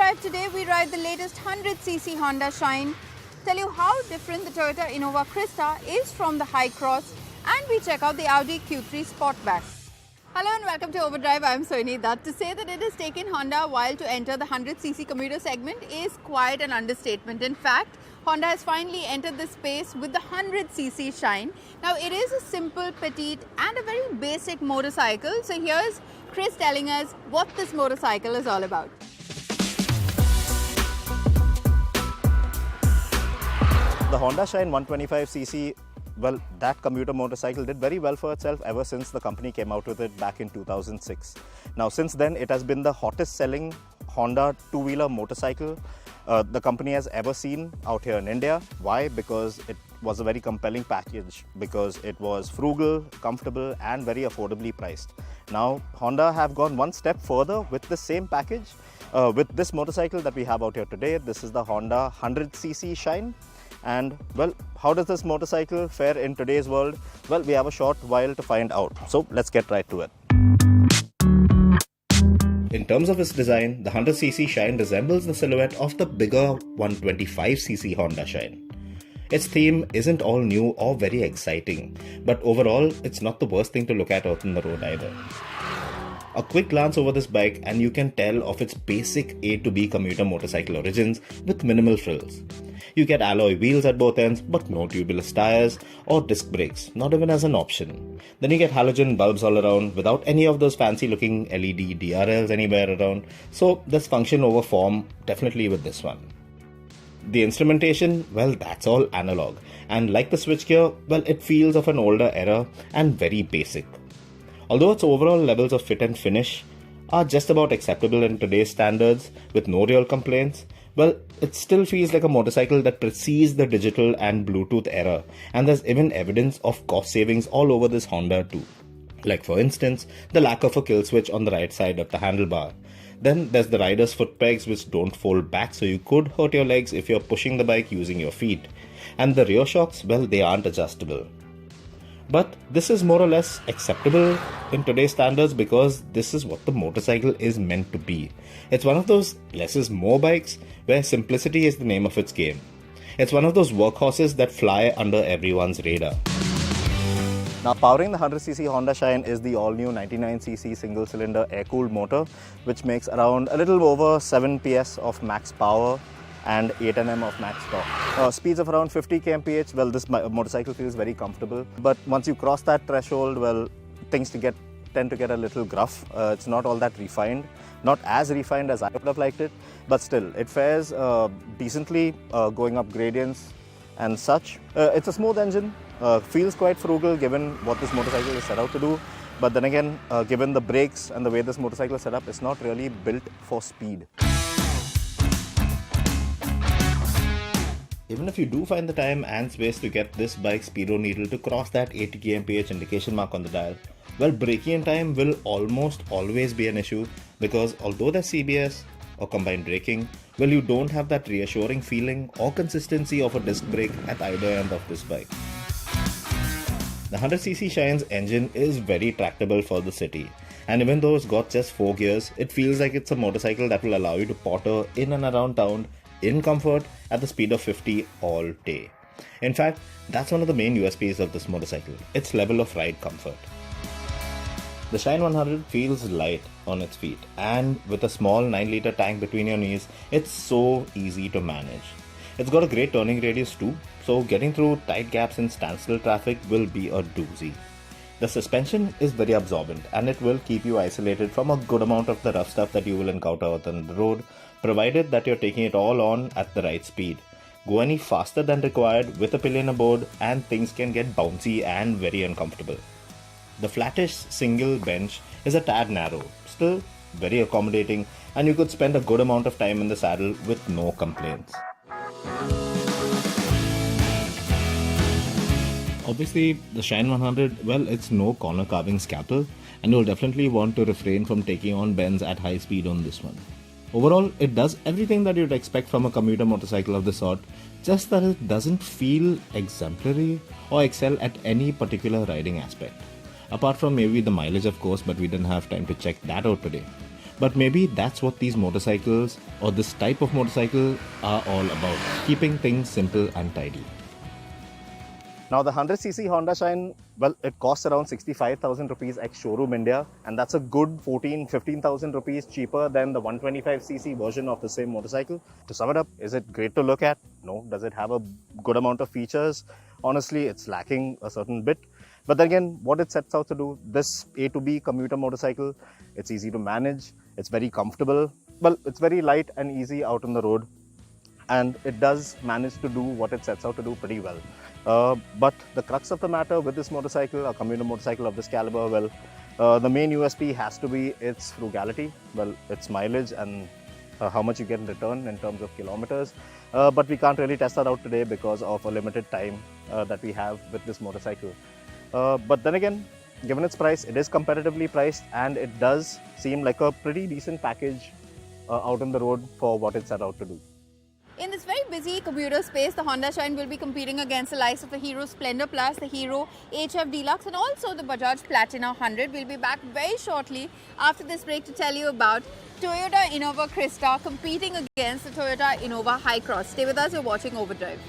Overdrive, today we ride the latest 100cc Honda Shine, tell you how different the Toyota Innova Krista is from the High Cross, and we check out the Audi Q3 Sportback. Hello and welcome to Overdrive. I'm Soini. That to say that it has taken Honda a while to enter the 100cc commuter segment is quite an understatement. In fact, Honda has finally entered this space with the 100cc Shine. Now, it is a simple, petite and a very basic motorcycle. So here's Chris telling us what this motorcycle is all about. The Honda Shine 125cc, well, that commuter motorcycle did very well for itself ever since the company came out with it back in 2006. Now, since then, it has been the hottest selling Honda two-wheeler motorcycle the company has ever seen out here in India. Why? Because it was a very compelling package, because it was frugal, comfortable and very affordably priced. Now, Honda have gone one step further with the same package with this motorcycle that we have out here today. This is the Honda 100cc Shine. And well, how does this motorcycle fare in today's world? Well, we have a short while to find out. So let's get right to it. In terms of its design, the 100cc Shine resembles the silhouette of the bigger 125cc Honda Shine. Its theme isn't all new or very exciting, but overall, it's not the worst thing to look at out on the road either. A quick glance over this bike and you can tell of its basic A to B commuter motorcycle origins with minimal frills. You get alloy wheels at both ends, but no tubeless tires or disc brakes, not even as an option. Then you get halogen bulbs all around without any of those fancy looking LED DRLs anywhere around. So there's function over form definitely with this one. The instrumentation, well, that's all analog. And like the switchgear, well, it feels of an older era and very basic. Although its overall levels of fit and finish are just about acceptable in today's standards with no real complaints, well, it still feels like a motorcycle that precedes the digital and Bluetooth era, and there's even evidence of cost savings all over this Honda too. Like for instance, the lack of a kill switch on the right side of the handlebar. Then there's the rider's foot pegs which don't fold back, so you could hurt your legs if you're pushing the bike using your feet. And the rear shocks, well, they aren't adjustable. But this is more or less acceptable in today's standards because this is what the motorcycle is meant to be. It's one of those less is more bikes where simplicity is the name of its game. It's one of those workhorses that fly under everyone's radar. Now, powering the 100cc Honda Shine is the all-new 99cc single-cylinder air-cooled motor, which makes around a little over 7 PS of max power and 8 Nm of max torque. Speeds of around 50 kmph, well, this motorcycle feels very comfortable. But once you cross that threshold, well, things tend to get a little gruff. It's not all that refined. Not as refined as I would have liked it, but still, it fares decently going up gradients and such. It's a smooth engine, feels quite frugal given what this motorcycle is set out to do. But then again, given the brakes and the way this motorcycle is set up, it's not really built for speed. Even if you do find the time and space to get this bike's speedo needle to cross that 80 kmph indication mark on the dial, well, braking time will almost always be an issue because although there's CBS or combined braking, well, you don't have that reassuring feeling or consistency of a disc brake at either end of this bike. The 100cc Shine's engine is very tractable for the city, and even though it's got just 4 gears, it feels like it's a motorcycle that will allow you to potter in and around town in comfort at the speed of 50 all day. In fact, that's one of the main USPs of this motorcycle, its level of ride comfort. The Shine 100 feels light on its feet, and with a small 9-litre tank between your knees, it's so easy to manage. It's got a great turning radius too, so getting through tight gaps in standstill traffic will be a doozy. The suspension is very absorbent and it will keep you isolated from a good amount of the rough stuff that you will encounter out on the road, provided that you're taking it all on at the right speed. Go any faster than required with a pillion aboard and things can get bouncy and very uncomfortable. The flattish single bench is a tad narrow, still very accommodating, and you could spend a good amount of time in the saddle with no complaints. Obviously, the Shine 100, well, it's no corner carving scalpel, and you'll definitely want to refrain from taking on bends at high speed on this one. Overall, it does everything that you'd expect from a commuter motorcycle of this sort, just that it doesn't feel exemplary or excel at any particular riding aspect. Apart from maybe the mileage, of course, but we didn't have time to check that out today. But maybe that's what these motorcycles or this type of motorcycle are all about, keeping things simple and tidy. Now the 100cc Honda Shine, well, it costs around 65,000 rupees ex-showroom India, and that's a good 15,000 rupees cheaper than the 125cc version of the same motorcycle. To sum it up, is it great to look at? No. Does it have a good amount of features? Honestly, it's lacking a certain bit. But then again, what it sets out to do, this A to B commuter motorcycle, it's easy to manage, it's very comfortable, well, it's very light and easy out on the road, and it does manage to do what it sets out to do pretty well. But the crux of the matter with this motorcycle, a commuter motorcycle of this caliber, well, the main USP has to be its frugality, well, its mileage and how much you get in return in terms of kilometers. But we can't really test that out today because of a limited time that we have with this motorcycle. But then again, given its price, it is competitively priced, and it does seem like a pretty decent package out on the road for what it set out to do. In this very busy commuter space, the Honda Shine will be competing against the likes of the Hero Splendor Plus, the Hero HF Deluxe, and also the Bajaj Platina 100. We'll be back very shortly after this break to tell you about Toyota Innova Crista competing against the Toyota Innova Hi-Cross. Stay with us, you're watching Overdrive.